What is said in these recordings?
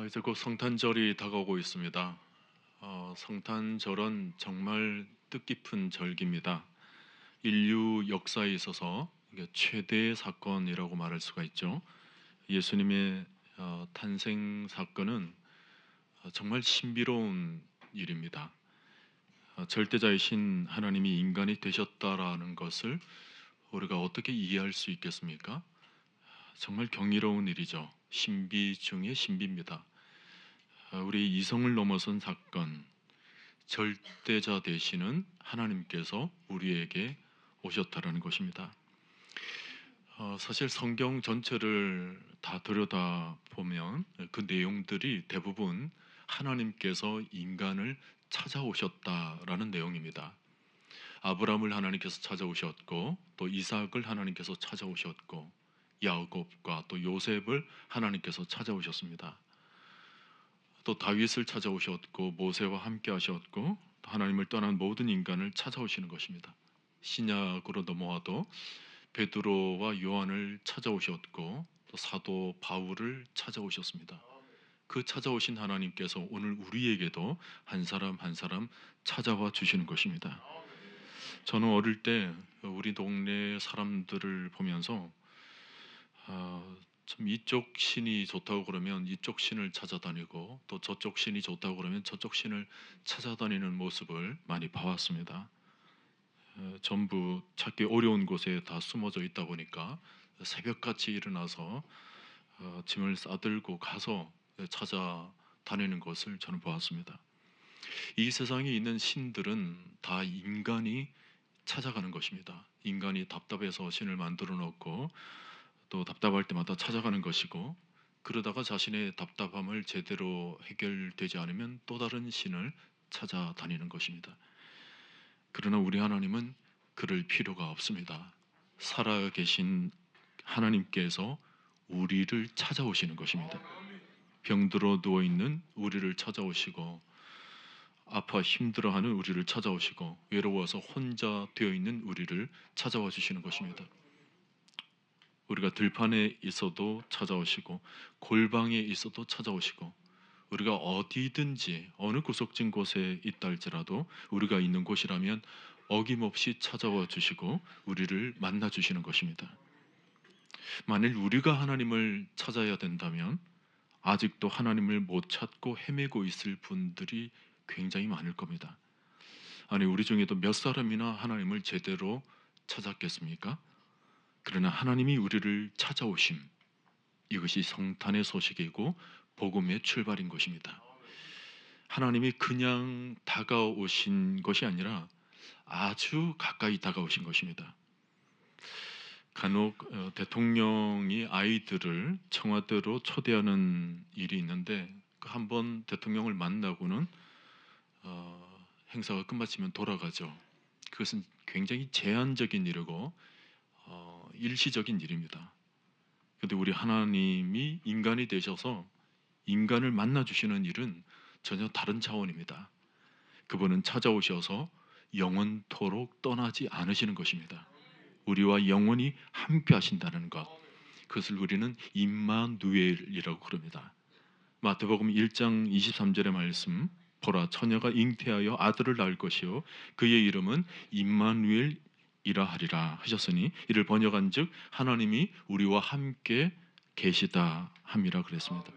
이제 곧 성탄절이 다가오고 있습니다. 성탄절은 정말 뜻깊은 절기입니다. 인류 역사에 있어서 이게 최대의 사건이라고 말할 수가 있죠. 예수님의 탄생 사건은 정말 신비로운 일입니다. 절대자이신 하나님이 인간이 되셨다라는 것을 우리가 어떻게 이해할 수 있겠습니까? 정말 경이로운 일이죠. 신비 중의 신비입니다. 우리 이성을 넘어선 사건, 절대자 되시는 하나님께서 우리에게 오셨다라는 것입니다. 사실 성경 전체를 다 들여다 보면 그 내용들이 대부분 하나님께서 인간을 찾아오셨다라는 내용입니다. 아브라함을 하나님께서 찾아오셨고, 또 이삭을 하나님께서 찾아오셨고, 야곱과 또 요셉을 하나님께서 찾아오셨습니다. 또 다윗을 찾아오셨고, 모세와 함께 하셨고, 하나님을 떠난 모든 인간을 찾아오시는 것입니다. 신약으로 넘어와도 베드로와 요한을 찾아오셨고, 또 사도 바울을 찾아오셨습니다. 그 찾아오신 하나님께서 오늘 우리에게도 한 사람 한 사람 찾아와 주시는 것입니다. 저는 어릴 때 우리 동네 사람들을 보면서 참 이쪽 신이 좋다고 그러면 이쪽 신을 찾아다니고, 또 저쪽 신이 좋다고 그러면 저쪽 신을 찾아다니는 모습을 많이 봐왔습니다. 전부 찾기 어려운 곳에 다 숨어져 있다 보니까 새벽같이 일어나서 짐을 싸들고 가서 찾아다니는 것을 저는 보았습니다. 이 세상에 있는 신들은 다 인간이 찾아가는 것입니다. 인간이 답답해서 신을 만들어 놓고 또 답답할 때마다 찾아가는 것이고, 그러다가 자신의 답답함을 제대로 해결되지 않으면 또 다른 신을 찾아다니는 것입니다. 그러나 우리 하나님은 그럴 필요가 없습니다. 살아계신 하나님께서 우리를 찾아오시는 것입니다. 병들어 누워 있는 우리를 찾아오시고, 아파 힘들어하는 우리를 찾아오시고, 외로워서 혼자 되어 있는 우리를 찾아와 주시는 것입니다. 우리가 들판에 있어도 찾아오시고, 골방에 있어도 찾아오시고, 우리가 어디든지 어느 구석진 곳에 있다 할지라도 우리가 있는 곳이라면 어김없이 찾아와 주시고 우리를 만나 주시는 것입니다. 만일 우리가 하나님을 찾아야 된다면 아직도 하나님을 못 찾고 헤매고 있을 분들이 굉장히 많을 겁니다. 아니, 우리 중에도 몇 사람이나 하나님을 제대로 찾았겠습니까? 그러나 하나님이 우리를 찾아오심, 이것이 성탄의 소식이고 복음의 출발인 것입니다. 하나님이 그냥 다가오신 것이 아니라 아주 가까이 다가오신 것입니다. 간혹 대통령이 아이들을 청와대로 초대하는 일이 있는데, 한번 대통령을 만나고는 행사가 끝마치면 돌아가죠. 그것은 굉장히 제한적인 일이고 일시적인 일입니다. 그런데 우리 하나님이 인간이 되셔서 인간을 만나 주시는 일은 전혀 다른 차원입니다. 그분은 찾아오셔서 영원토록 떠나지 않으시는 것입니다. 우리와 영원히 함께 하신다는 것, 그것을 우리는 임마누엘이라고 그럽니다. 마태복음 1장 23절의 말씀, 보라 처녀가 잉태하여 아들을 낳을 것이요 그의 이름은 임마누엘이라 하리라 하셨으니, 이를 번역한즉 하나님이 우리와 함께 계시다 함이라 그랬습니다.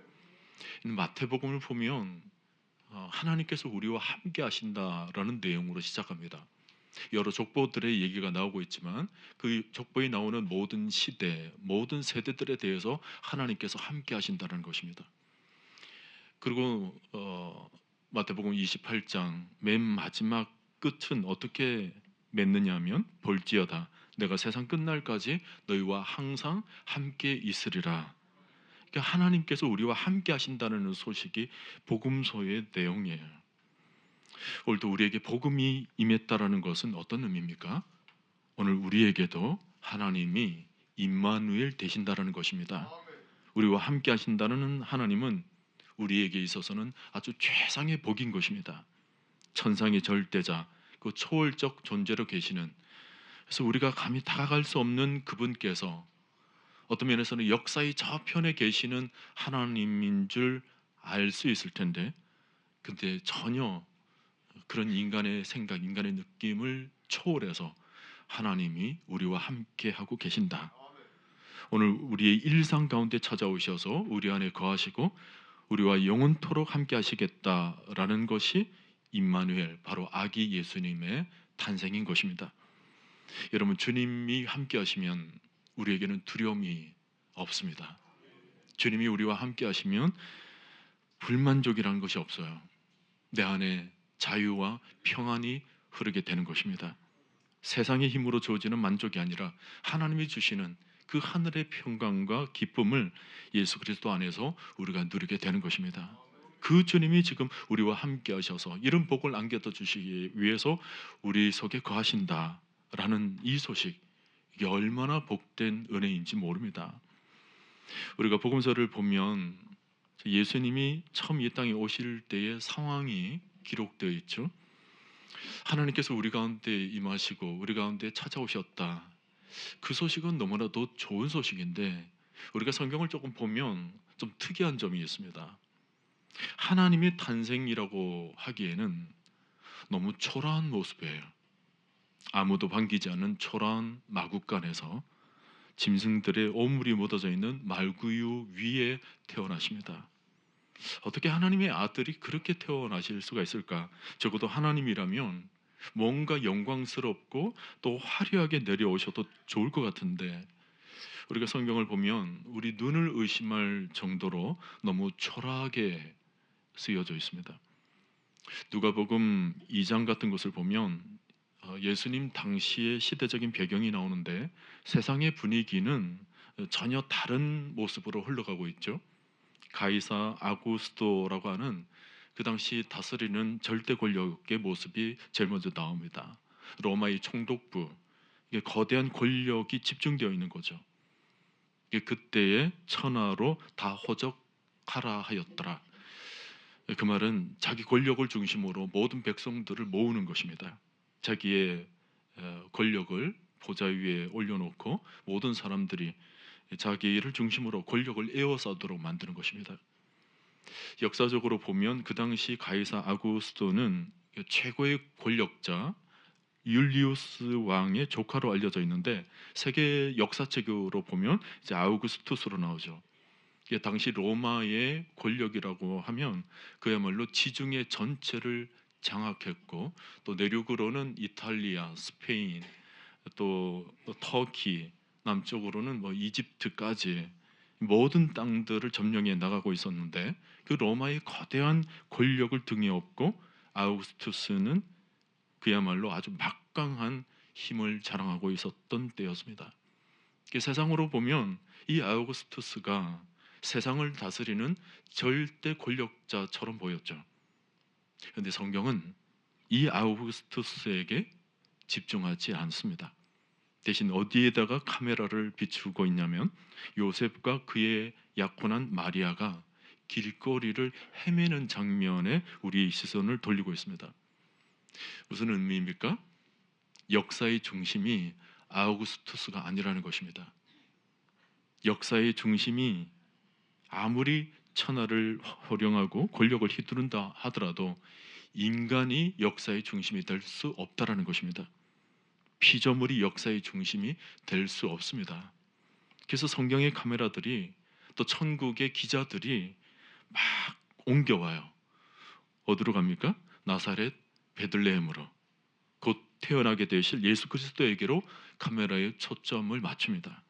마태복음을 보면 하나님께서 우리와 함께 하신다라는 내용으로 시작합니다. 여러 족보들의 얘기가 나오고 있지만 그 족보에 나오는 모든 시대, 모든 세대들에 대해서 하나님께서 함께 하신다는 것입니다. 그리고 마태복음 28장 맨 마지막 끝은 어떻게 맺느냐 하면, 볼지어다 내가 세상 끝날까지 너희와 항상 함께 있으리라. 그러니까 하나님께서 우리와 함께 하신다는 소식이 복음서의 내용이에요. 오늘도 우리에게 복음이 임했다라는 것은 어떤 의미입니까? 오늘 우리에게도 하나님이 임마누엘 되신다라는 것입니다. 우리와 함께 하신다는 하나님은 우리에게 있어서는 아주 최상의 복인 것입니다. 천상의 절대자, 그 초월적 존재로 계시는, 그래서 우리가 감히 다가갈 수 없는 그분께서 어떤 면에서는 역사의 저편에 계시는 하나님인 줄 알 수 있을 텐데, 근데 전혀 그런 인간의 생각, 인간의 느낌을 초월해서 하나님이 우리와 함께 하고 계신다. 오늘 우리의 일상 가운데 찾아오셔서 우리 안에 거하시고 우리와 영원토록 함께 하시겠다라는 것이 임마누엘, 바로 아기 예수님의 탄생인 것입니다. 여러분, 주님이 함께 하시면 우리에게는 두려움이 없습니다. 주님이 우리와 함께 하시면 불만족이라는 것이 없어요. 내 안에 자유와 평안이 흐르게 되는 것입니다. 세상의 힘으로 주어지는 만족이 아니라 하나님이 주시는 그 하늘의 평강과 기쁨을 예수 그리스도 안에서 우리가 누리게 되는 것입니다. 그 주님이 지금 우리와 함께 하셔서 이런 복을 안겨다 주시기 위해서 우리 속에 거하신다라는 이 소식, 이게 얼마나 복된 은혜인지 모릅니다. 우리가 복음서를 보면 예수님이 처음 이 땅에 오실 때의 상황이 기록되어 있죠. 하나님께서 우리 가운데 임하시고 우리 가운데 찾아오셨다. 그 소식은 너무나도 좋은 소식인데, 우리가 성경을 조금 보면 좀 특이한 점이 있습니다. 하나님의 탄생이라고 하기에는 너무 초라한 모습이에요. 아무도 반기지 않는 초라한 마국간에서 짐승들의 오물이 묻어져 있는 말구유 위에 태어나십니다. 어떻게 하나님의 아들이 그렇게 태어나실 수가 있을까? 적어도 하나님이라면 뭔가 영광스럽고 또 화려하게 내려오셔도 좋을 것 같은데, 우리가 성경을 보면 우리 눈을 의심할 정도로 너무 초라하게 쓰여져 있습니다. 누가복음 2장 같은 것을 보면 예수님 당시의 시대적인 배경이 나오는데, 세상의 분위기는 전혀 다른 모습으로 흘러가고 있죠. 가이사 아구스토라고 하는 그 당시 다스리는 절대 권력의 모습이 제일 먼저 나옵니다. 로마의 총독부, 이게 거대한 권력이 집중되어 있는 거죠. 이게 그때의 천하로 다 호적하라 하였더라. 그 말은 자기 권력을 중심으로 모든 백성들을 모으는 것입니다. 자기의 권력을 보좌 위에 올려놓고 모든 사람들이 자기를 중심으로 권력을 에워싸도록 만드는 것입니다. 역사적으로 보면 그 당시 가이사 아구스토는 최고의 권력자 율리우스 왕의 조카로 알려져 있는데, 세계 역사책으로 보면 이제 아우구스투스로 나오죠. 이게 당시 로마의 권력이라고 하면 그야말로 지중해 전체를 장악했고, 또 내륙으로는 이탈리아, 스페인, 또 터키, 남쪽으로는 뭐 이집트까지 모든 땅들을 점령해 나가고 있었는데, 그 로마의 거대한 권력을 등에 업고 아우구스투스는 그야말로 아주 막강한 힘을 자랑하고 있었던 때였습니다. 세상으로 보면 이 아우구스투스가 세상을 다스리는 절대 권력자처럼 보였죠. 그런데 성경은 이 아우구스투스에게 집중하지 않습니다. 대신 어디에다가 카메라를 비추고 있냐면, 요셉과 그의 약혼한 마리아가 길거리를 헤매는 장면에 우리의 시선을 돌리고 있습니다. 무슨 의미입니까? 역사의 중심이 아우구스투스가 아니라는 것입니다. 역사의 중심이 아무리 천하를 호령하고 권력을 휘두른다 하더라도 인간이 역사의 중심이 될 수 없다라는 것입니다. 피조물이 역사의 중심이 될 수 없습니다. 그래서 성경의 카메라들이, 또 천국의 기자들이 막 옮겨와요. 어디로 갑니까? 나사렛 베들레헴으로, 곧 태어나게 되실 예수 그리스도에게로 카메라의 초점을 맞춥니다.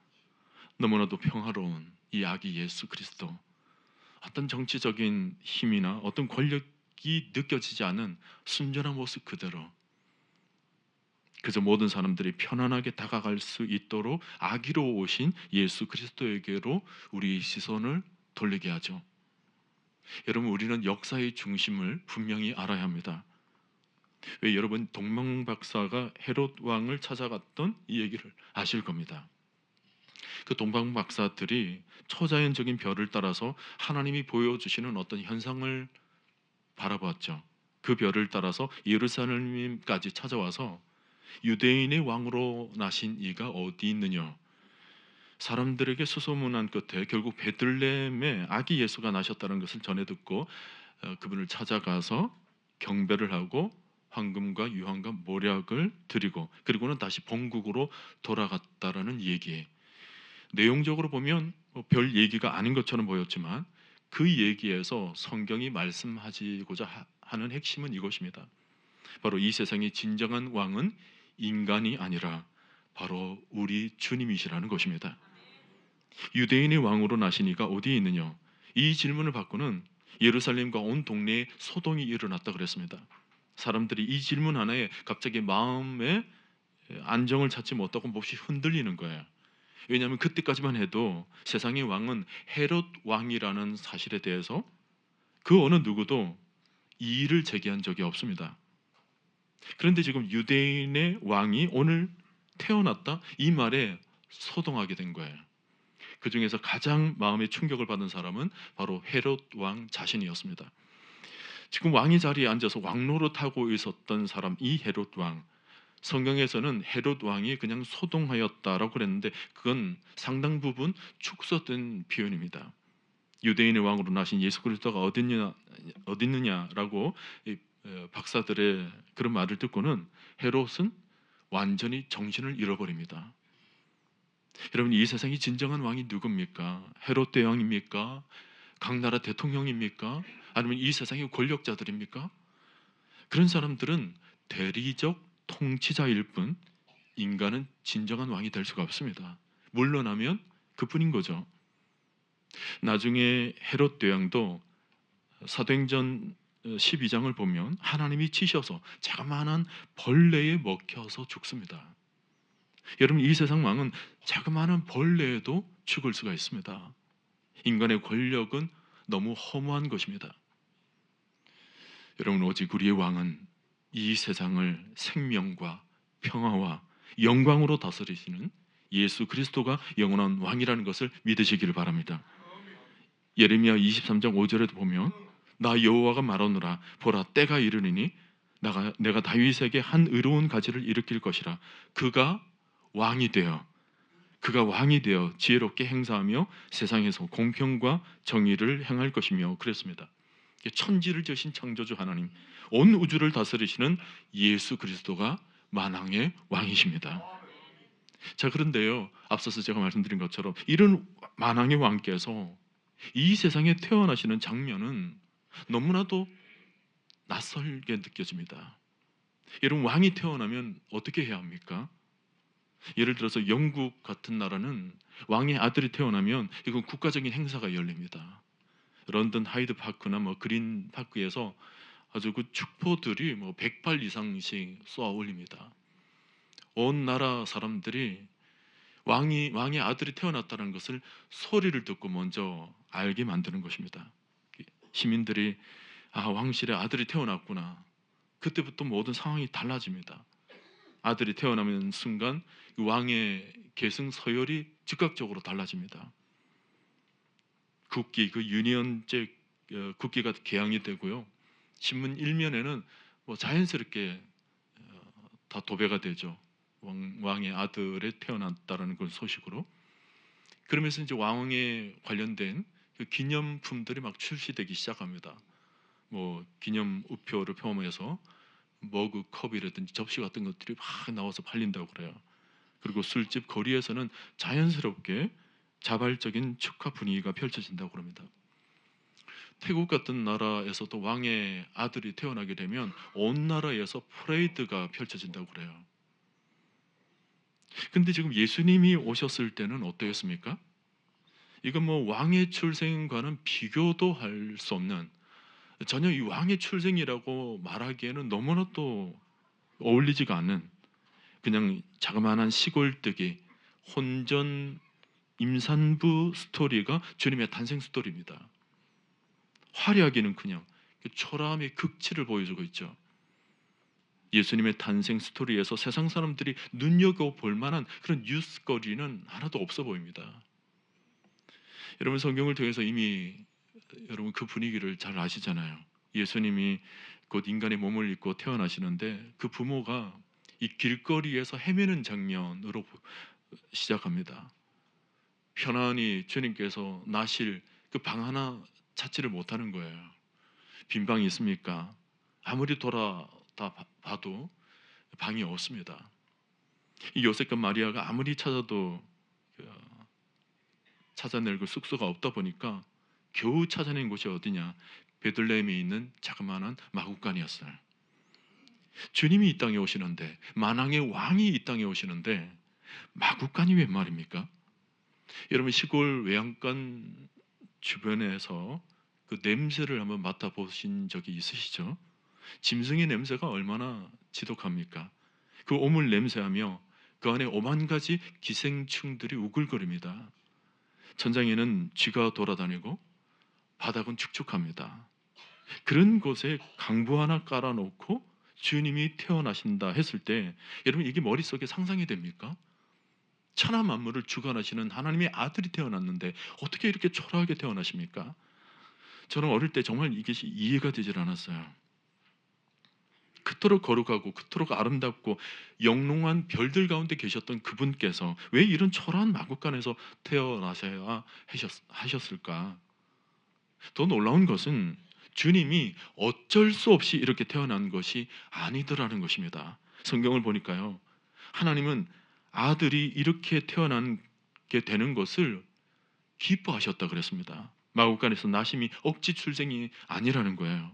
너무나도 평화로운 이 아기 예수 그리스도, 어떤 정치적인 힘이나 어떤 권력이 느껴지지 않은 순전한 모습 그대로, 그저 모든 사람들이 편안하게 다가갈 수 있도록 아기로 오신 예수 그리스도에게로 우리의 시선을 돌리게 하죠. 여러분, 우리는 역사의 중심을 분명히 알아야 합니다. 왜, 여러분 동방 박사가 헤롯 왕을 찾아갔던 이 얘기를 아실 겁니다. 그 동방 박사들이 초자연적인 별을 따라서 하나님이 보여주시는 어떤 현상을 바라봤죠. 그 별을 따라서 예루살렘까지 찾아와서 유대인의 왕으로 나신 이가 어디 있느냐, 사람들에게 수소문한 끝에 결국 베들레헴에 아기 예수가 나셨다는 것을 전해 듣고 그분을 찾아가서 경배를 하고 황금과 유황과 모략을 드리고 그리고는 다시 본국으로 돌아갔다라는 얘기에 내용적으로 보면 별 얘기가 아닌 것처럼 보였지만 그 얘기에서 성경이 말씀하고자 하는 핵심은 이것입니다. 바로 이 세상의 진정한 왕은 인간이 아니라 바로 우리 주님이시라는 것입니다. 유대인의 왕으로 나시니가 어디에 있느냐? 이 질문을 받고는 예루살렘과 온 동네에 소동이 일어났다 그랬습니다. 사람들이 이 질문 하나에 갑자기 마음에 안정을 찾지 못하고 몹시 흔들리는 거예요. 왜냐하면 그때까지만 해도 세상의 왕은 헤롯 왕이라는 사실에 대해서 그 어느 누구도 이의를 제기한 적이 없습니다. 그런데 지금 유대인의 왕이 오늘 태어났다 이 말에 소동하게 된 거예요. 그 중에서 가장 마음에 충격을 받은 사람은 바로 헤롯 왕 자신이었습니다. 지금 왕의 자리에 앉아서 왕노릇하고 있었던 사람 이 헤롯 왕, 성경에서는 헤롯 왕이 그냥 소동하였다라고 그랬는데 그건 상당 부분 축소된 표현입니다. 유대인의 왕으로 나신 예수 그리스도가 어디 있느냐라고 박사들의 그런 말을 듣고는 헤롯은 완전히 정신을 잃어버립니다. 여러분, 이 세상의 진정한 왕이 누굽니까? 헤롯 대왕입니까? 각 나라 대통령입니까? 아니면 이 세상의 권력자들입니까? 그런 사람들은 대리적 통치자일 뿐 인간은 진정한 왕이 될 수가 없습니다. 물러나면 그뿐인 거죠. 나중에 헤롯 대왕도 사도행전 12장을 보면 하나님이 치셔서 자그마한 벌레에 먹혀서 죽습니다. 여러분, 이 세상 왕은 자그마한 벌레에도 죽을 수가 있습니다. 인간의 권력은 너무 허무한 것입니다. 여러분, 오직 우리의 왕은 이 세상을 생명과 평화와 영광으로 다스리시는 예수 그리스도가 영원한 왕이라는 것을 믿으시기를 바랍니다. 예레미야 23장 5절에도 보면 나 여호와가 말하노라 보라 때가 이르리니 내가 다윗에게 한 의로운 가지를 일으킬 것이라 그가 왕이 되어 지혜롭게 행사하며 세상에서 공평과 정의를 행할 것이며 그랬습니다. 천지를 지으신 창조주 하나님, 온 우주를 다스리시는 예수 그리스도가 만왕의 왕이십니다. 자, 그런데요, 앞서서 제가 말씀드린 것처럼 이런 만왕의 왕께서 이 세상에 태어나시는 장면은 너무나도 낯설게 느껴집니다. 여러분, 왕이 태어나면 어떻게 해야 합니까? 예를 들어서 영국 같은 나라는 왕의 아들이 태어나면 이건 국가적인 행사가 열립니다. 런던 하이드 파크나 그린 파크에서 아주 그 축포들이 100발 이상씩 쏘아 올립니다. 온 나라 사람들이 왕의 아들이 태어났다는 것을 소리를 듣고 먼저 알게 만드는 것입니다. 시민들이 왕실에 아들이 태어났구나. 그때부터 모든 상황이 달라집니다. 아들이 태어나는 순간 왕의 계승 서열이 즉각적으로 달라집니다. 국기, 그 유니언잭 국기가 개항이 되고요. 신문 일면에는 자연스럽게 다 도배가 되죠. 왕의 아들이 태어났다라는 그 소식으로. 그러면서 이제 왕에 관련된 그 기념품들이 막 출시되기 시작합니다. 기념 우표를 포함해서 머그 컵이라든지 접시 같은 것들이 막 나와서 팔린다고 그래요. 그리고 술집 거리에서는 자연스럽게 자발적인 축하 분위기가 펼쳐진다고 그럽니다. 태국 같은 나라에서도 왕의 아들이 태어나게 되면 온 나라에서 퍼레이드가 펼쳐진다고 그래요. 근데 지금 예수님이 오셨을 때는 어떠했습니까? 이건 왕의 출생과는 비교도 할 수 없는, 전혀 이 왕의 출생이라고 말하기에는 너무나 또 어울리지가 않는 그냥 자그마한 시골뜨기 혼전 임산부 스토리가 주님의 탄생 스토리입니다. 화려하기는 그냥 초라함의 극치를 보여주고 있죠. 예수님의 탄생 스토리에서 세상 사람들이 눈여겨볼 만한 그런 뉴스거리는 하나도 없어 보입니다. 여러분, 성경을 통해서 이미 여러분 그 분위기를 잘 아시잖아요. 예수님이 곧 인간의 몸을 입고 태어나시는데 그 부모가 이 길거리에서 헤매는 장면으로 시작합니다. 편안히 주님께서 나실 그 방 하나 찾지를 못하는 거예요. 빈 방이 있습니까? 아무리 돌아다 봐도 방이 없습니다. 이 요셉과 마리아가 아무리 찾아도 찾아낼 그 숙소가 없다 보니까 겨우 찾아낸 곳이 어디냐? 베들레헴에 있는 자그마한 마구간이었어요. 주님이 이 땅에 오시는데, 만왕의 왕이 이 땅에 오시는데 마구간이 웬 말입니까? 여러분, 시골 외양간 주변에서 그 냄새를 한번 맡아보신 적이 있으시죠? 짐승의 냄새가 얼마나 지독합니까? 그 오물 냄새하며 그 안에 오만 가지 기생충들이 우글거립니다. 천장에는 쥐가 돌아다니고 바닥은 축축합니다. 그런 곳에 강부 하나 깔아놓고 주님이 태어나신다 했을 때, 여러분, 이게 머릿속에 상상이 됩니까? 천하 만물을 주관하시는 하나님의 아들이 태어났는데 어떻게 이렇게 초라하게 태어나십니까? 저는 어릴 때 정말 이것이 이해가 되질 않았어요. 그토록 거룩하고 그토록 아름답고 영롱한 별들 가운데 계셨던 그분께서 왜 이런 초라한 마구간에서 태어나셔야 하셨을까? 더 놀라운 것은 주님이 어쩔 수 없이 이렇게 태어난 것이 아니더라는 것입니다. 성경을 보니까요, 하나님은 아들이 이렇게 태어나게 되는 것을 기뻐하셨다 그랬습니다. 마구간에서 나심이 억지 출생이 아니라는 거예요.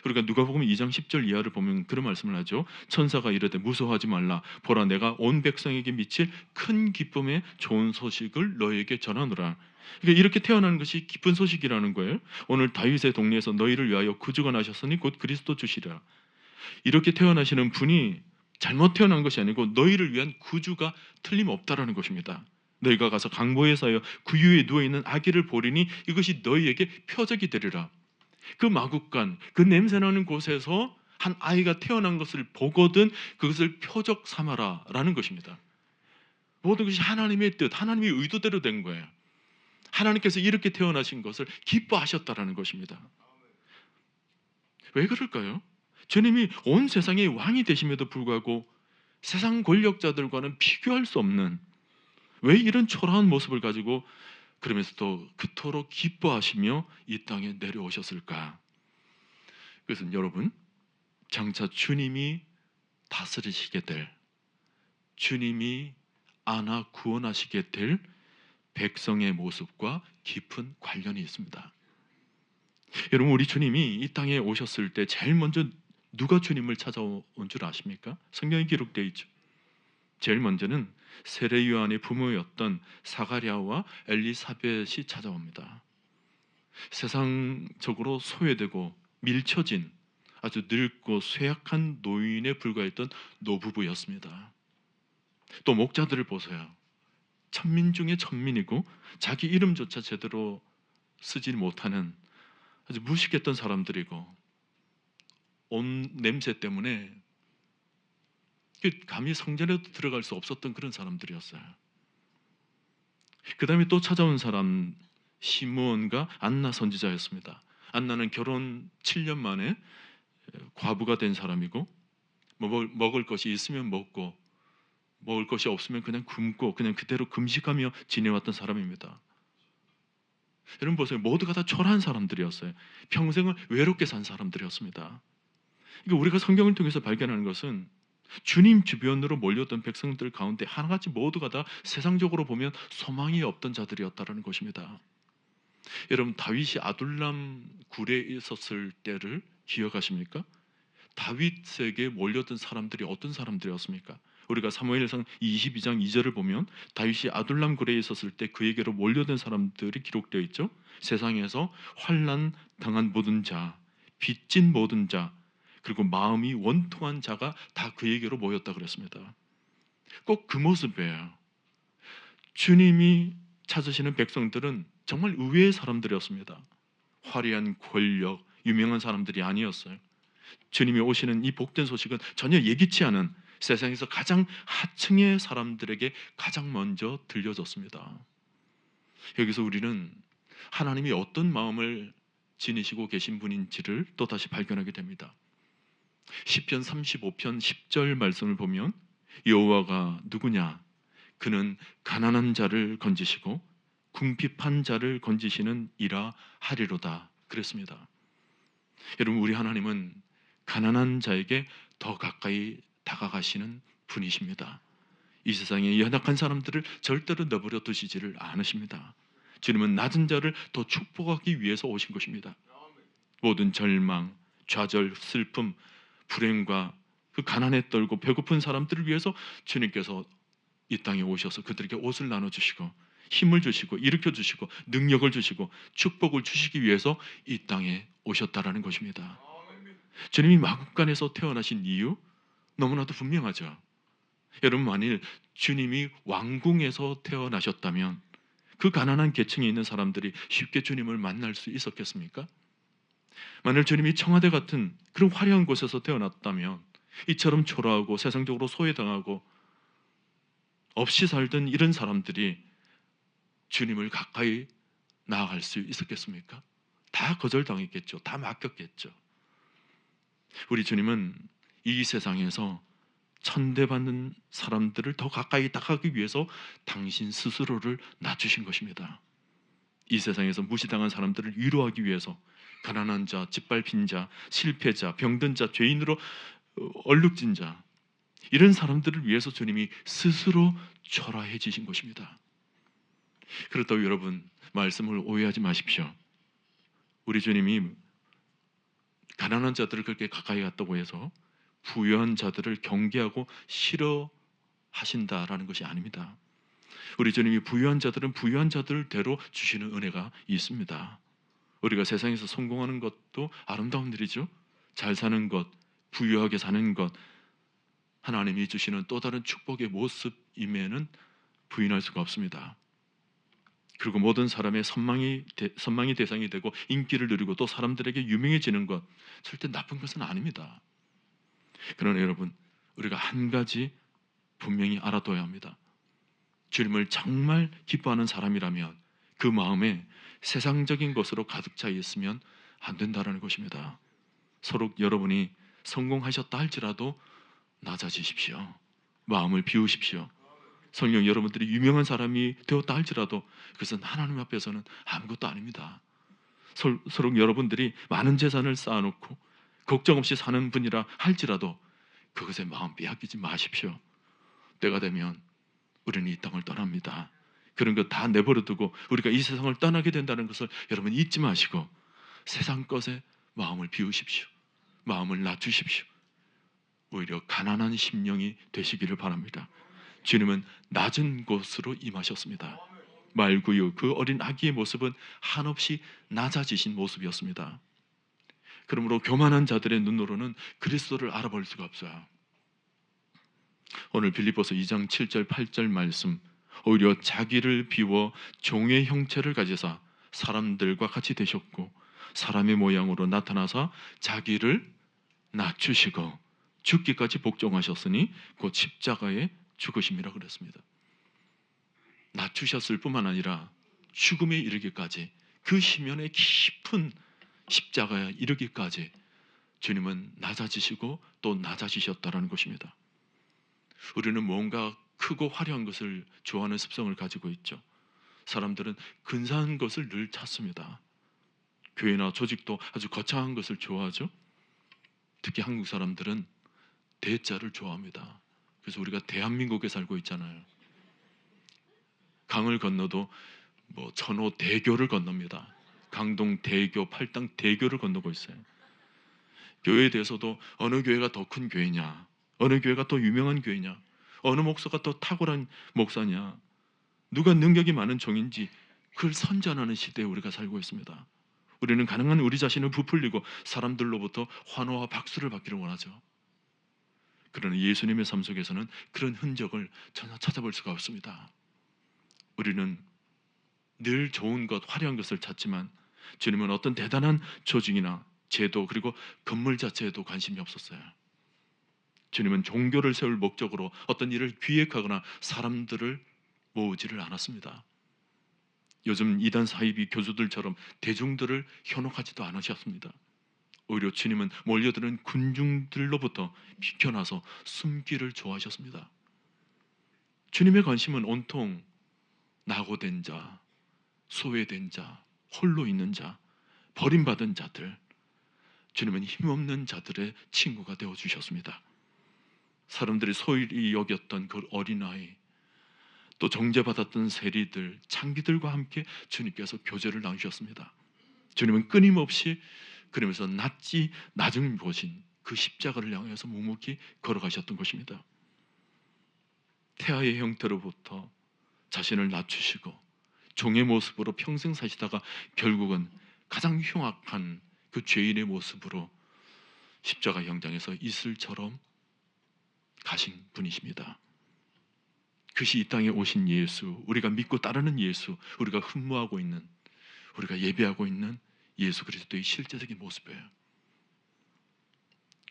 그러니까 누가복음 2장 10절 이하를 보면 그런 말씀을 하죠. 천사가 이르되 무서워하지 말라. 보라, 내가 온 백성에게 미칠 큰 기쁨의 좋은 소식을 너에게 전하노라. 그러니까 이렇게 태어나는 것이 기쁜 소식이라는 거예요. 오늘 다윗의 동네에서 너희를 위하여 구주가 나셨으니 곧 그리스도 주시라. 이렇게 태어나시는 분이 잘못 태어난 것이 아니고 너희를 위한 구주가 틀림없다라는 것입니다. 너희가 가서 강보에서여 구유에 누워있는 아기를 보리니 이것이 너희에게 표적이 되리라. 그 마구간, 그 냄새나는 곳에서 한 아이가 태어난 것을 보거든 그것을 표적 삼아라라는 것입니다. 모든 것이 하나님의 뜻, 하나님의 의도대로 된 거예요. 하나님께서 이렇게 태어나신 것을 기뻐하셨다라는 것입니다. 왜 그럴까요? 주님이 온 세상의 왕이 되심에도 불구하고 세상 권력자들과는 비교할 수 없는, 왜 이런 초라한 모습을 가지고 그러면서도 그토록 기뻐하시며 이 땅에 내려오셨을까? 그것은 여러분, 장차 주님이 다스리시게 될, 주님이 안아 구원하시게 될 백성의 모습과 깊은 관련이 있습니다. 여러분, 우리 주님이 이 땅에 오셨을 때 제일 먼저 누가 주님을 찾아온 줄 아십니까? 성경에 기록되어 있죠. 제일 먼저는 세례 요한의 부모였던 사가랴와 엘리사벳이 찾아옵니다. 세상적으로 소외되고 밀쳐진 아주 늙고 쇠약한 노인에 불과했던 노부부였습니다. 또 목자들을 보세요. 천민 중에 천민이고 자기 이름조차 제대로 쓰지 못하는 아주 무식했던 사람들이고 온 냄새 때문에 감히 성전에도 들어갈 수 없었던 그런 사람들이었어요. 그 다음에 또 찾아온 사람 시므온과 안나 선지자였습니다. 안나는 결혼 7년 만에 과부가 된 사람이고 먹을 것이 있으면 먹고 먹을 것이 없으면 그냥 굶고 그냥 그대로 금식하며 지내왔던 사람입니다. 여러분 보세요. 모두가 다 초라한 사람들이었어요. 평생을 외롭게 산 사람들이었습니다. 그러니까 우리가 성경을 통해서 발견하는 것은 주님 주변으로 몰려던 백성들 가운데 하나같이 모두가 다 세상적으로 보면 소망이 없던 자들이었다는 것입니다. 여러분, 다윗이 아둘람 굴에 있었을 때를 기억하십니까? 다윗에게 몰려든 사람들이 어떤 사람들이었습니까? 우리가 사무엘상 22장 2절을 보면 다윗이 아둘람 굴에 있었을 때 그에게로 몰려든 사람들이 기록되어 있죠. 세상에서 환난 당한 모든 자, 빚진 모든 자, 그리고 마음이 원통한 자가 다 그에게로 모였다 그랬습니다. 꼭 그 모습이에요. 주님이 찾으시는 백성들은 정말 의외의 사람들이었습니다. 화려한 권력, 유명한 사람들이 아니었어요. 주님이 오시는 이 복된 소식은 전혀 예기치 않은 세상에서 가장 하층의 사람들에게 가장 먼저 들려졌습니다. 여기서 우리는 하나님이 어떤 마음을 지니시고 계신 분인지를 또 다시 발견하게 됩니다. 시편 35편 10절 말씀을 보면 여호와가 누구냐? 그는 가난한 자를 건지시고 궁핍한 자를 건지시는 이라 하리로다 그랬습니다. 여러분, 우리 하나님은 가난한 자에게 더 가까이 다가가시는 분이십니다. 이 세상에 연약한 사람들을 절대로 내버려 두시지를 않으십니다. 주님은 낮은 자를 더 축복하기 위해서 오신 것입니다. 모든 절망, 좌절, 슬픔, 불행과 그 가난에 떨고 배고픈 사람들을 위해서 주님께서 이 땅에 오셔서 그들에게 옷을 나눠주시고 힘을 주시고 일으켜 주시고 능력을 주시고 축복을 주시기 위해서 이 땅에 오셨다라는 것입니다. 주님이 마국간에서 태어나신 이유 너무나도 분명하죠. 여러분, 만일 주님이 왕궁에서 태어나셨다면 그 가난한 계층에 있는 사람들이 쉽게 주님을 만날 수 있었겠습니까? 만일 주님이 청와대 같은 그런 화려한 곳에서 태어났다면 이처럼 초라하고 세상적으로 소외당하고 없이 살던 이런 사람들이 주님을 가까이 나아갈 수 있었겠습니까? 다 거절당했겠죠. 다 맡겼겠죠. 우리 주님은 이 세상에서 천대받는 사람들을 더 가까이 다가가기 위해서 당신 스스로를 낮추신 것입니다. 이 세상에서 무시당한 사람들을 위로하기 위해서 가난한 자, 짓밟힌 자, 실패자, 병든 자, 죄인으로 얼룩진 자, 이런 사람들을 위해서 주님이 스스로 초라해지신 것입니다. 그렇다고 여러분, 말씀을 오해하지 마십시오. 우리 주님이 가난한 자들을 그렇게 가까이 갔다고 해서 부유한 자들을 경계하고 싫어하신다라는 것이 아닙니다. 우리 주님이 부유한 자들은 부유한 자들대로 주시는 은혜가 있습니다. 우리가 세상에서 성공하는 것도 아름다운 일이죠. 잘 사는 것, 부유하게 사는 것, 하나님이 주시는 또 다른 축복의 모습임에는 부인할 수가 없습니다. 그리고 모든 사람의 선망의 대상이 되고 인기를 누리고 또 사람들에게 유명해지는 것, 절대 나쁜 것은 아닙니다. 그러나 여러분, 우리가 한 가지 분명히 알아둬야 합니다. 주님을 정말 기뻐하는 사람이라면 그 마음에 세상적인 것으로 가득 차 있으면 안 된다는 것입니다. 서로 여러분이 성공하셨다 할지라도 낮아지십시오. 마음을 비우십시오. 성령 여러분들이 유명한 사람이 되었다 할지라도 그것은 하나님 앞에서는 아무것도 아닙니다. 서로 여러분들이 많은 재산을 쌓아놓고 걱정 없이 사는 분이라 할지라도 그것에 마음 빼앗기지 마십시오. 때가 되면 우리는 이 땅을 떠납니다. 그런 거 다 내버려 두고 우리가 이 세상을 떠나게 된다는 것을 여러분 잊지 마시고 세상 것에 마음을 비우십시오. 마음을 낮추십시오. 오히려 가난한 심령이 되시기를 바랍니다. 주님은 낮은 곳으로 임하셨습니다. 말구유 그 어린 아기의 모습은 한없이 낮아지신 모습이었습니다. 그러므로 교만한 자들의 눈으로는 그리스도를 알아볼 수가 없어요. 오늘 빌립보서 2장 7절 8절 말씀, 오히려 자기를 비워 종의 형체를 가지사 사람들과 같이 되셨고 사람의 모양으로 나타나사 자기를 낮추시고 죽기까지 복종하셨으니 곧 십자가에 죽으심이라 그랬습니다. 낮추셨을 뿐만 아니라 죽음에 이르기까지, 그 심연의 깊은 십자가에 이르기까지 주님은 낮아지시고 또 낮아지셨다라는 것입니다. 우리는 뭔가 크고 화려한 것을 좋아하는 습성을 가지고 있죠. 사람들은 근사한 것을 늘 찾습니다. 교회나 조직도 아주 거창한 것을 좋아하죠. 특히 한국 사람들은 대자를 좋아합니다. 그래서 우리가 대한민국에 살고 있잖아요. 강을 건너도 천호 대교를 건넙니다. 강동 대교, 팔당 대교를 건너고 있어요. 교회에 대해서도 어느 교회가 더 큰 교회냐, 어느 교회가 더 유명한 교회냐, 어느 목사가 더 탁월한 목사냐, 누가 능력이 많은 종인지 그걸 선전하는 시대에 우리가 살고 있습니다. 우리는 가능한 우리 자신을 부풀리고 사람들로부터 환호와 박수를 받기를 원하죠. 그러나 예수님의 삶 속에서는 그런 흔적을 전혀 찾아볼 수가 없습니다. 우리는 늘 좋은 것, 화려한 것을 찾지만 주님은 어떤 대단한 조직이나 제도 그리고 건물 자체에도 관심이 없었어요. 주님은 종교를 세울 목적으로 어떤 일을 기획하거나 사람들을 모으지를 않았습니다. 요즘 이단 사이비 교주들처럼 대중들을 현혹하지도 않으셨습니다. 오히려 주님은 몰려드는 군중들로부터 비켜나서 숨기를 좋아하셨습니다. 주님의 관심은 온통 낙오된 자, 소외된 자, 홀로 있는 자, 버림받은 자들, 주님은 힘없는 자들의 친구가 되어 주셨습니다. 사람들이 소홀히 여겼던 그 어린아이, 또 정죄받았던 세리들, 창기들과 함께 주님께서 교제를 나누셨습니다. 주님은 끊임없이 그러면서 낮은 보신 그 십자가를 향해서 묵묵히 걸어가셨던 것입니다. 태아의 형태로부터 자신을 낮추시고 종의 모습으로 평생 사시다가 결국은 가장 흉악한 그 죄인의 모습으로 십자가 현장에서 이슬처럼 가신 분이십니다. 그것이 이 땅에 오신 예수, 우리가 믿고 따르는 예수, 우리가 흠모하고 있는, 우리가 예배하고 있는 예수 그리스도의 실제적인 모습이에요.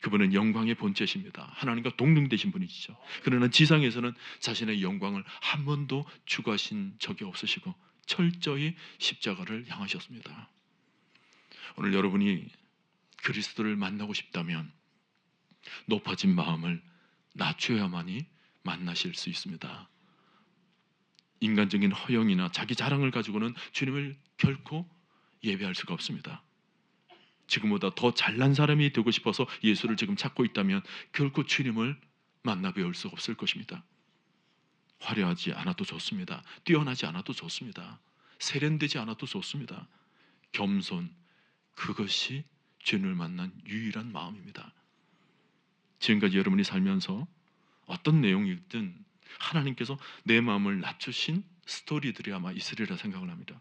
그분은 영광의 본체십니다. 하나님과 동등되신 분이시죠. 그러나 지상에서는 자신의 영광을 한 번도 추구하신 적이 없으시고 철저히 십자가를 향하셨습니다. 오늘 여러분이 그리스도를 만나고 싶다면 높아진 마음을 낮춰야만이 만나실 수 있습니다. 인간적인 허영이나 자기 자랑을 가지고는 주님을 결코 예배할 수가 없습니다. 지금보다 더 잘난 사람이 되고 싶어서 예수를 지금 찾고 있다면 결코 주님을 만나 배울 수 없을 것입니다. 화려하지 않아도 좋습니다. 뛰어나지 않아도 좋습니다. 세련되지 않아도 좋습니다. 겸손, 그것이 주님을 만난 유일한 마음입니다. 지금까지 여러분이 살면서 어떤 내용이든 하나님께서 내 마음을 낮추신 스토리들이 아마 있으리라 생각을 합니다.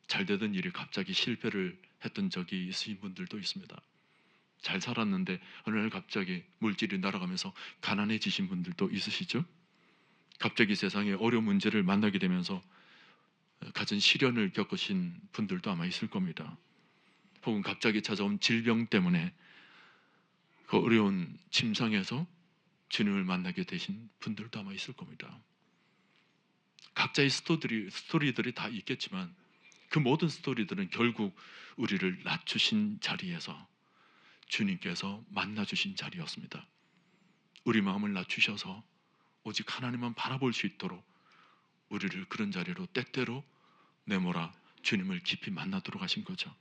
잘 되던 일이 갑자기 실패를 했던 적이 있으신 분들도 있습니다. 잘 살았는데 어느 날 갑자기 물질이 날아가면서 가난해지신 분들도 있으시죠? 갑자기 세상에 어려운 문제를 만나게 되면서 갖은 시련을 겪으신 분들도 아마 있을 겁니다. 혹은 갑자기 찾아온 질병 때문에 그 어려운 침상에서 주님을 만나게 되신 분들도 아마 있을 겁니다. 각자의 스토리들이 다 있겠지만 그 모든 스토리들은 결국 우리를 낮추신 자리에서 주님께서 만나주신 자리였습니다. 우리 마음을 낮추셔서 오직 하나님만 바라볼 수 있도록 우리를 그런 자리로 때때로 내몰아 주님을 깊이 만나도록 하신 거죠.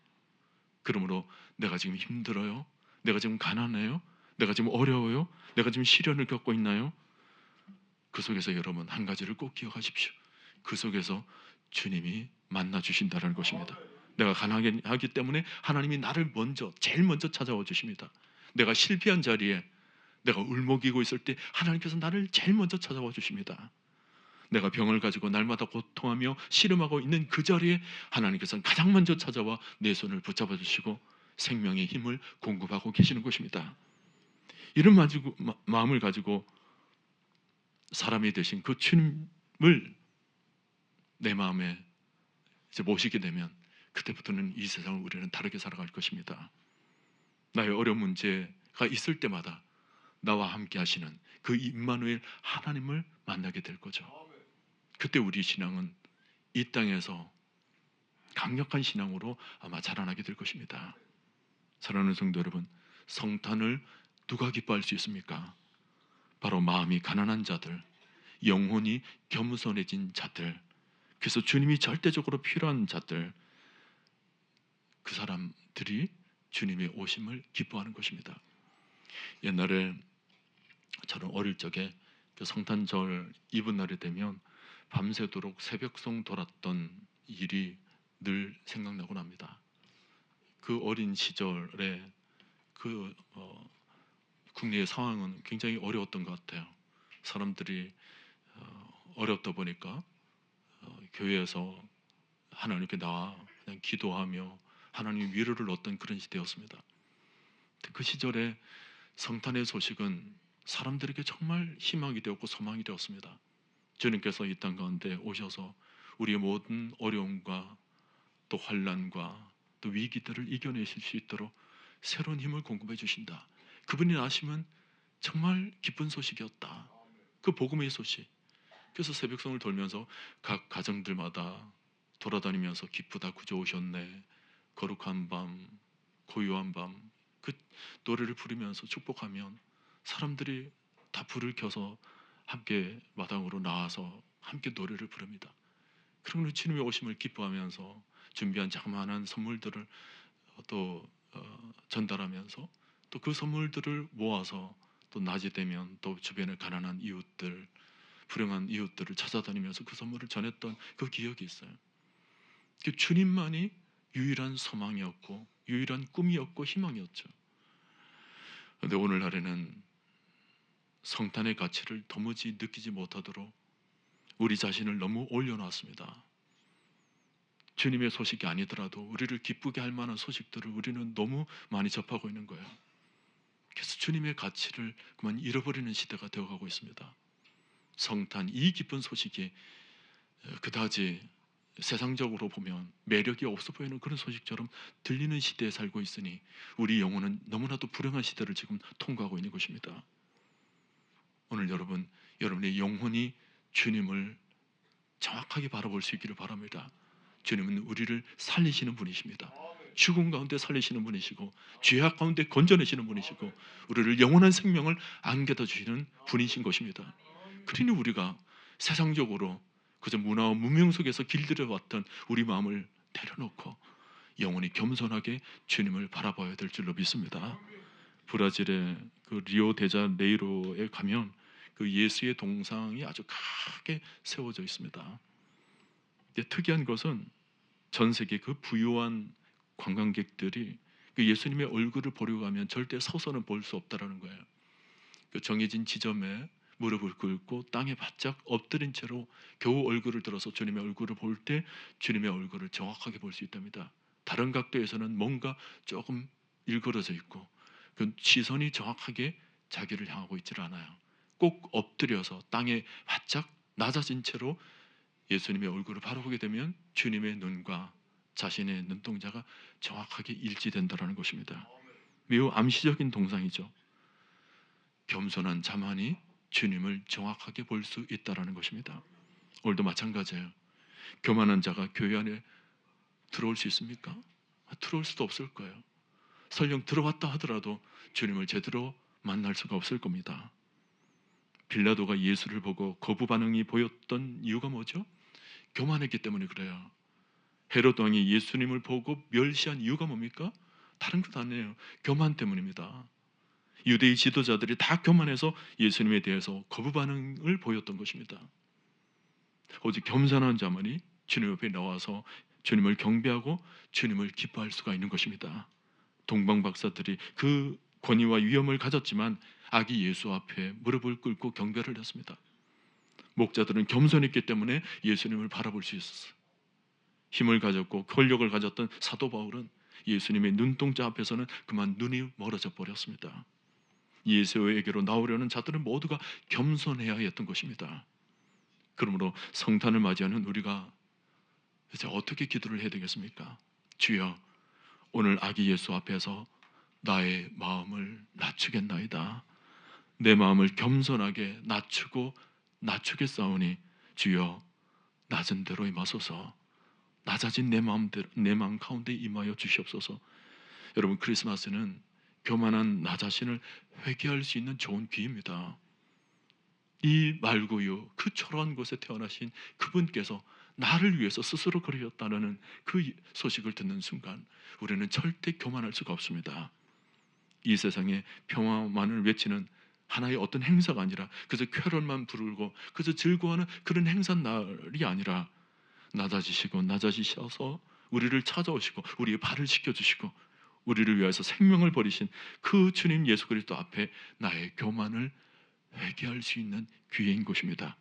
그러므로 내가 지금 힘들어요? 내가 지금 가난해요? 내가 지금 어려워요? 내가 지금 시련을 겪고 있나요? 그 속에서 여러분 한 가지를 꼭 기억하십시오. 그 속에서 주님이 만나 주신다는 것입니다. 내가 가난하기 때문에 하나님이 나를 제일 먼저 찾아와 주십니다. 내가 실패한 자리에 내가 울먹이고 있을 때 하나님께서 나를 제일 먼저 찾아와 주십니다. 내가 병을 가지고 날마다 고통하며 씨름하고 있는 그 자리에 하나님께서는 가장 먼저 찾아와 내 손을 붙잡아 주시고 생명의 힘을 공급하고 계시는 것입니다. 이런 마음을 가지고 사람이 되신 그 주님을 내 마음에 이제 모시게 되면 그때부터는 이 세상을 우리는 다르게 살아갈 것입니다. 나의 어려운 문제가 있을 때마다 나와 함께 하시는 그 임마누엘 하나님을 만나게 될 거죠. 그때 우리 신앙은 이 땅에서 강력한 신앙으로 아마 자라나게 될 것입니다. 사랑하는 성도 여러분, 성탄을 누가 기뻐할 수 있습니까? 바로 마음이 가난한 자들, 영혼이 겸손해진 자들, 그래서 주님이 절대적으로 필요한 자들, 그 사람들이 주님의 오심을 기뻐하는 것입니다. 옛날에 저는 어릴 적에 그 성탄절 이브날이 되면 밤새도록 새벽송 돌았던 일이 늘 생각나곤 합니다. 그 어린 시절에 그 국내의 상황은 굉장히 어려웠던 것 같아요. 사람들이 어렵다 보니까 교회에서 하나님께 나와 그냥 기도하며 하나님 위로를 얻던 그런 시대였습니다. 그 시절에 성탄의 소식은 사람들에게 정말 희망이 되었고 소망이 되었습니다. 주님께서 이 땅 가운데 오셔서 우리의 모든 어려움과 또 환난과 또 위기들을 이겨내실 수 있도록 새로운 힘을 공급해 주신다. 그분이 나시면 정말 기쁜 소식이었다. 그 복음의 소식. 그래서 새벽송을 돌면서 각 가정들마다 돌아다니면서 기쁘다 구주 오셨네, 거룩한 밤, 고요한 밤, 그 노래를 부르면서 축복하면 사람들이 다 불을 켜서 함께 마당으로 나와서 함께 노래를 부릅니다. 그러면 주님의 오심을 기뻐하면서 준비한 자그마한 선물들을 또 전달하면서 또 그 선물들을 모아서 또 낮이 되면 또 주변의 가난한 이웃들, 불행한 이웃들을 찾아다니면서 그 선물을 전했던 그 기억이 있어요. 그 주님만이 유일한 소망이었고 유일한 꿈이었고 희망이었죠. 그런데 오늘날에는 성탄의 가치를 도무지 느끼지 못하도록 우리 자신을 너무 올려놨습니다. 주님의 소식이 아니더라도 우리를 기쁘게 할 만한 소식들을 우리는 너무 많이 접하고 있는 거예요. 그래서 주님의 가치를 그만 잃어버리는 시대가 되어가고 있습니다. 성탄, 이 기쁜 소식이 그다지 세상적으로 보면 매력이 없어 보이는 그런 소식처럼 들리는 시대에 살고 있으니 우리 영혼은 너무나도 불행한 시대를 지금 통과하고 있는 것입니다. 오늘 여러분의 영혼이 주님을 정확하게 바라볼 수 있기를 바랍니다. 주님은 우리를 살리시는 분이십니다. 죽음 가운데 살리시는 분이시고 죄악 가운데 건져내시는 분이시고 우리를 영원한 생명을 안겨다 주시는 분이신 것입니다. 그러니 우리가 세상적으로 그저 문화와 문명 속에서 길들여왔던 우리 마음을 내려놓고 영원히 겸손하게 주님을 바라봐야 될 줄로 믿습니다. 브라질의 그 리오데자네이로에 가면 그 예수의 동상이 아주 크게 세워져 있습니다. 근데 특이한 것은 전 세계 그 부유한 관광객들이 그 예수님의 얼굴을 보려고 하면 절대 서서는 볼 수 없다라는 거예요. 그 정해진 지점에 무릎을 꿇고 땅에 바짝 엎드린 채로 겨우 얼굴을 들어서 주님의 얼굴을 볼 때 주님의 얼굴을 정확하게 볼 수 있답니다. 다른 각도에서는 뭔가 조금 일그러져 있고 그 시선이 정확하게 자기를 향하고 있질 않아요. 꼭 엎드려서 땅에 바짝 낮아진 채로 예수님의 얼굴을 바라보게 되면 주님의 눈과 자신의 눈동자가 정확하게 일치된다는 것입니다. 매우 암시적인 동상이죠. 겸손한 자만이 주님을 정확하게 볼 수 있다는 것입니다. 오늘도 마찬가지예요. 교만한 자가 교회 안에 들어올 수 있습니까? 들어올 수도 없을 거예요. 설령 들어왔다 하더라도 주님을 제대로 만날 수가 없을 겁니다. 빌라도가 예수를 보고 거부 반응이 보였던 이유가 뭐죠? 교만했기 때문에 그래요. 헤롯 왕이 예수님을 보고 멸시한 이유가 뭡니까? 다른 것 아니에요. 교만 때문입니다. 유대의 지도자들이 다 교만해서 예수님에 대해서 거부 반응을 보였던 것입니다. 오직 겸손한 자만이 주님 옆에 나와서 주님을 경배하고 주님을 기뻐할 수가 있는 것입니다. 동방 박사들이 그 권위와 위엄을 가졌지만 아기 예수 앞에 무릎을 꿇고 경배를 했습니다. 목자들은 겸손했기 때문에 예수님을 바라볼 수 있었어요. 힘을 가졌고 권력을 가졌던 사도 바울은 예수님의 눈동자 앞에서는 그만 눈이 멀어져 버렸습니다. 예수에게로 나오려는 자들은 모두가 겸손해야 했던 것입니다. 그러므로 성탄을 맞이하는 우리가 이제 어떻게 기도를 해야 되겠습니까? 주여, 오늘 아기 예수 앞에서 나의 마음을 낮추겠나이다. 내 마음을 겸손하게 낮추겠사오니 주여 낮은 대로 임하소서. 낮아진 내 마음 가운데 임하여 주시옵소서. 여러분, 크리스마스는 교만한 나 자신을 회개할 수 있는 좋은 기회입니다. 이 말구유 그 초라한 곳에 태어나신 그분께서 나를 위해서 스스로 그러셨다는 그 소식을 듣는 순간 우리는 절대 교만할 수가 없습니다. 이 세상에 평화만을 외치는 하나의 어떤 행사가 아니라 그저 쾌런만 부르고 그저 즐거워하는 그런 행사 날이 아니라 낮아지셔서 우리를 찾아오시고 우리의 발을 씻겨주시고 우리를 위해서 생명을 버리신 그 주님 예수 그리스도 앞에 나의 교만을 회개할 수 있는 기회인 것입니다.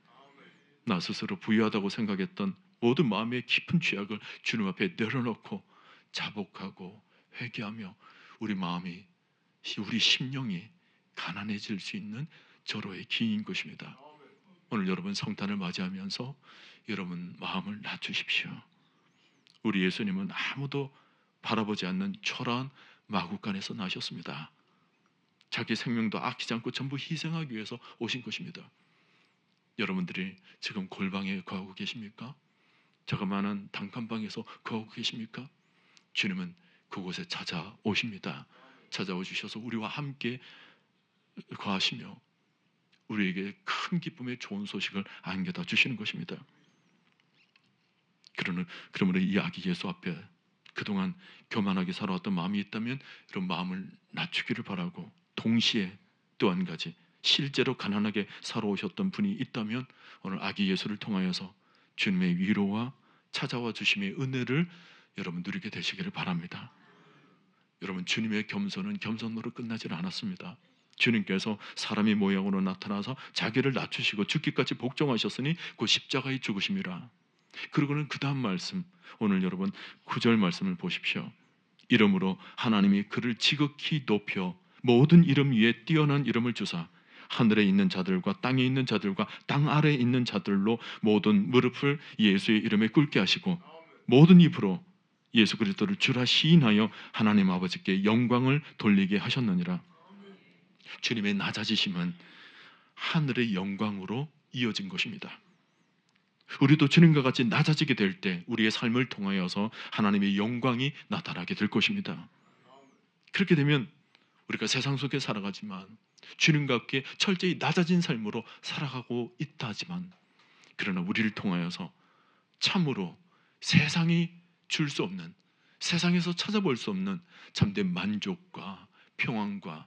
나 스스로 부유하다고 생각했던 모든 마음의 깊은 죄악을 주님 앞에 내려놓고 자복하고 회개하며 우리 마음이 우리 심령이 가난해질 수 있는 절호의 기회인 것입니다. 오늘 여러분 성탄을 맞이하면서 여러분 마음을 낮추십시오. 우리 예수님은 아무도 바라보지 않는 초라한 마구간에서 나셨습니다. 자기 생명도 아끼지 않고 전부 희생하기 위해서 오신 것입니다. 여러분들이 지금 골방에 거하고 계십니까? 자그마한 단칸방에서 거하고 계십니까? 주님은 그곳에 찾아오십니다. 찾아오셔서 우리와 함께 거하시며 우리에게 큰 기쁨의 좋은 소식을 안겨다 주시는 것입니다. 그러므로 이 아기 예수 앞에 그동안 교만하게 살아왔던 마음이 있다면 이런 마음을 낮추기를 바라고, 동시에 또 한 가지, 실제로 가난하게 살아오셨던 분이 있다면 오늘 아기 예수를 통하여서 주님의 위로와 찾아와 주심의 은혜를 여러분 누리게 되시기를 바랍니다. 여러분, 주님의 겸손은 겸손으로 끝나질 않았습니다. 주님께서 사람의 모양으로 나타나서 자기를 낮추시고 죽기까지 복종하셨으니 그 십자가의 죽으심이라. 그리고는 그 다음 말씀, 오늘 여러분 9절 말씀을 보십시오. 이름으로 하나님이 그를 지극히 높여 모든 이름 위에 뛰어난 이름을 주사 하늘에 있는 자들과 땅에 있는 자들과 땅 아래에 있는 자들로 모든 무릎을 예수의 이름에 꿇게 하시고 모든 입으로 예수 그리스도를 주라 시인하여 하나님 아버지께 영광을 돌리게 하셨느니라. 주님의 낮아지심은 하늘의 영광으로 이어진 것입니다. 우리도 주님과 같이 낮아지게 될 때 우리의 삶을 통하여서 하나님의 영광이 나타나게 될 것입니다. 그렇게 되면 우리가 세상 속에 살아가지만 주님과 함께 철저히 낮아진 삶으로 살아가고 있다 하지만, 그러나 우리를 통하여서 참으로 세상이 줄 수 없는, 세상에서 찾아볼 수 없는 참된 만족과 평안과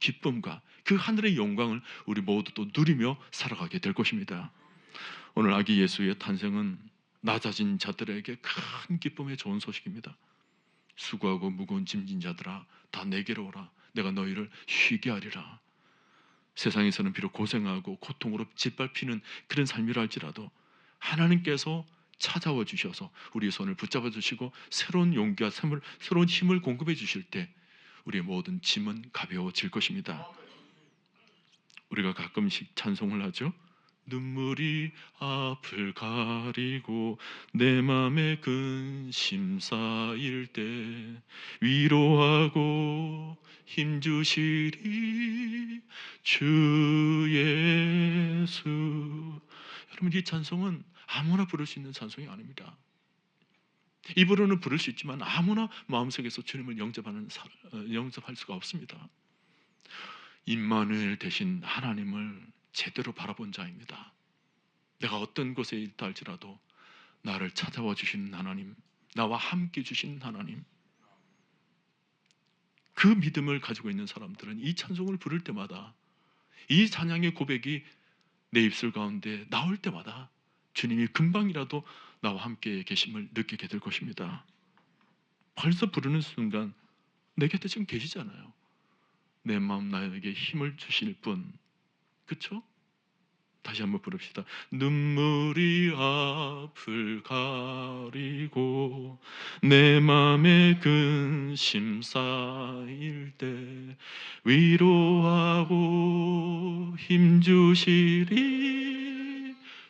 기쁨과 그 하늘의 영광을 우리 모두 또 누리며 살아가게 될 것입니다. 오늘 아기 예수의 탄생은 낮아진 자들에게 큰 기쁨의 좋은 소식입니다. 수고하고 무거운 짐진 자들아 다 내게로 오라. 내가 너희를 쉬게 하리라. 세상에서는 비록 고생하고 고통으로 짓밟히는 그런 삶이라 할지라도 하나님께서 찾아와 주셔서 우리의 손을 붙잡아 주시고 새로운 용기와 새로운 힘을 공급해 주실 때 우리의 모든 짐은 가벼워질 것입니다. 우리가 가끔씩 찬송을 하죠. 눈물이 앞을 가리고 내 맘에 근심 쌓일 때 위로하고 힘주시리 주 예수. 여러분, 이 찬송은 아무나 부를 수 있는 찬송이 아닙니다. 입으로는 부를 수 있지만 아무나 마음속에서 주님을 영접할 수가 없습니다. 임마누엘 되신 하나님을 제대로 바라본 자입니다. 내가 어떤 곳에 있다 할지라도 나를 찾아와 주시는 하나님, 나와 함께 주시는 하나님, 그 믿음을 가지고 있는 사람들은 이 찬송을 부를 때마다, 이 찬양의 고백이 내 입술 가운데 나올 때마다 주님이 금방이라도 나와 함께 계심을 느끼게 될 것입니다. 벌써 부르는 순간 내 곁에 지금 계시잖아요. 내 마음 나에게 힘을 주실 분, 그렇죠? 다시 한번 부릅시다. 눈물이 앞을 가리고 내 맘에 근심 쌓일 때 위로하고 힘주시리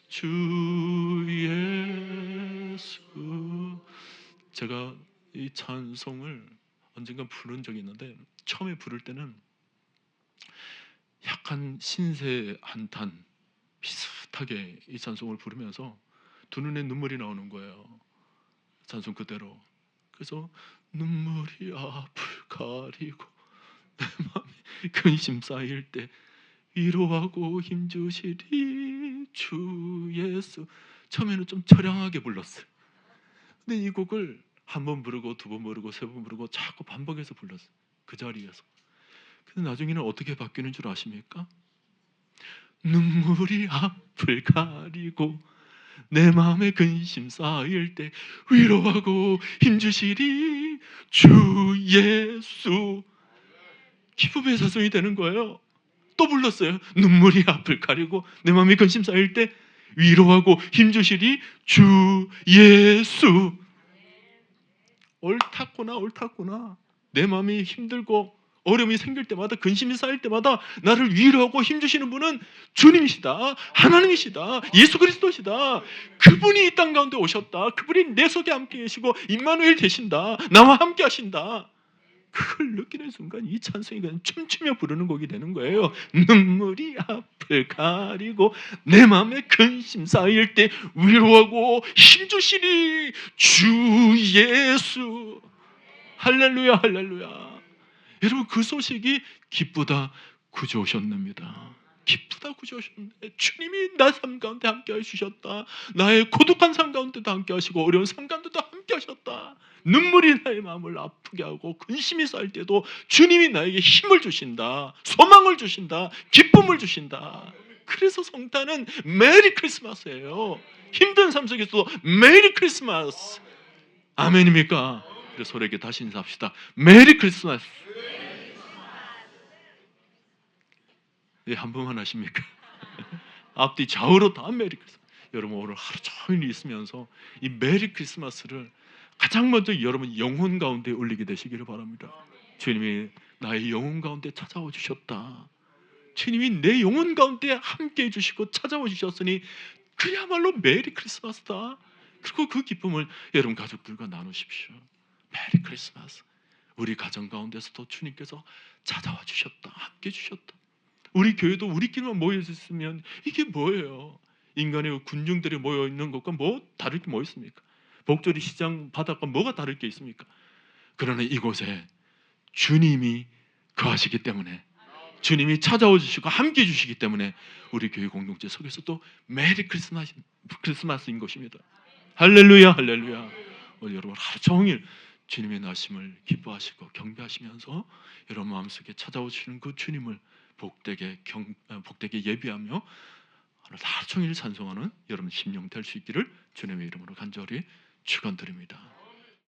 주 예수. 제가 이 찬송을 언젠가 부른 적이 있는데, 처음에 부를 때는 약간 신세 한탄 비슷하게 이 찬송을 부르면서 두 눈에 눈물이 나오는 거예요. 찬송 그대로. 그래서 눈물이 앞을 가리고 내 마음에 근심 쌓일 때 위로하고 힘주시리 주 예수. 처음에는 좀 처량하게 불렀어요. 근데 이 곡을 한 번 부르고 두 번 부르고 세 번 부르고 자꾸 반복해서 불렀어요. 그 자리에서. 근데 나중에는 어떻게 바뀌는 줄 아십니까? 눈물이 앞을 가리고 내 마음에 근심 쌓일 때 위로하고 힘주시리 주 예수. 기쁨의 사성이 되는 거예요. 또 불렀어요. 눈물이 앞을 가리고 내 마음에 근심 쌓일 때 위로하고 힘주시리 주 예수. 옳았구나. 내 마음이 힘들고 어려움이 생길 때마다, 근심이 쌓일 때마다 나를 위로하고 힘주시는 분은 주님이시다, 하나님이시다, 예수 그리스도시다. 그분이 이 땅 가운데 오셨다. 그분이 내 속에 함께 계시고 임마누엘 되신다. 나와 함께 하신다. 그걸 느끼는 순간 이 찬송이 그냥 춤추며 부르는 곡이 되는 거예요. 눈물이 앞을 가리고 내 마음에 근심 쌓일 때 위로하고 힘주시리 주 예수. 할렐루야, 할렐루야. 여러분, 그 소식이 기쁘다 구주 오셨습니다. 기쁘다 구주셨는데 주님이 나 삶 가운데 함께 해주셨다. 나의 고독한 삶 가운데도 함께 하시고 어려운 삶 가운데도 함께 하셨다. 눈물이 나의 마음을 아프게 하고 근심이 쌓일 때도 주님이 나에게 힘을 주신다. 소망을 주신다. 기쁨을 주신다. 그래서 성탄은 메리 크리스마스예요. 힘든 삶 속에서도 메리 크리스마스. 아멘입니까? 그래서 서로에게 다시 인사합시다. 메리 크리스마스. 예, 한 번만 하십니까? 앞뒤 좌우로 다 메리 크리스마스. 여러분 오늘 하루 종일 있으면서 이 메리 크리스마스를 가장 먼저 여러분 영혼 가운데 올리게 되시기를 바랍니다. 주님이 나의 영혼 가운데 찾아와 주셨다. 주님이 내 영혼 가운데 함께 해주시고 찾아와 주셨으니 그야말로 메리 크리스마스다. 그리고 그 기쁨을 여러분 가족들과 나누십시오. 메리 크리스마스. 우리 가정 가운데서도 주님께서 찾아와 주셨다. 함께 주셨다. 우리 교회도 우리끼리만 모여 있으면 이게 뭐예요? 인간의 군중들이 모여 있는 것과 뭐 다를 게 뭐 있습니까? 복조리 시장 바닷가 뭐가 다를 게 있습니까? 그러나 이곳에 주님이 거하시기 때문에 주님이 찾아와 주시고 함께 해주시기 때문에 우리 교회 공동체 속에서도 메리 크리스마스인 것입니다. 할렐루야 할렐루야. 오늘 여러분 하루 종일 주님의 나심을 기뻐하시고 경배하시면서 여러분 마음속에 찾아오시는 그 주님을 복되게 예비하며 하루 종일 찬송하는 여러분 심령 될 수 있기를 주님의 이름으로 간절히 축원드립니다.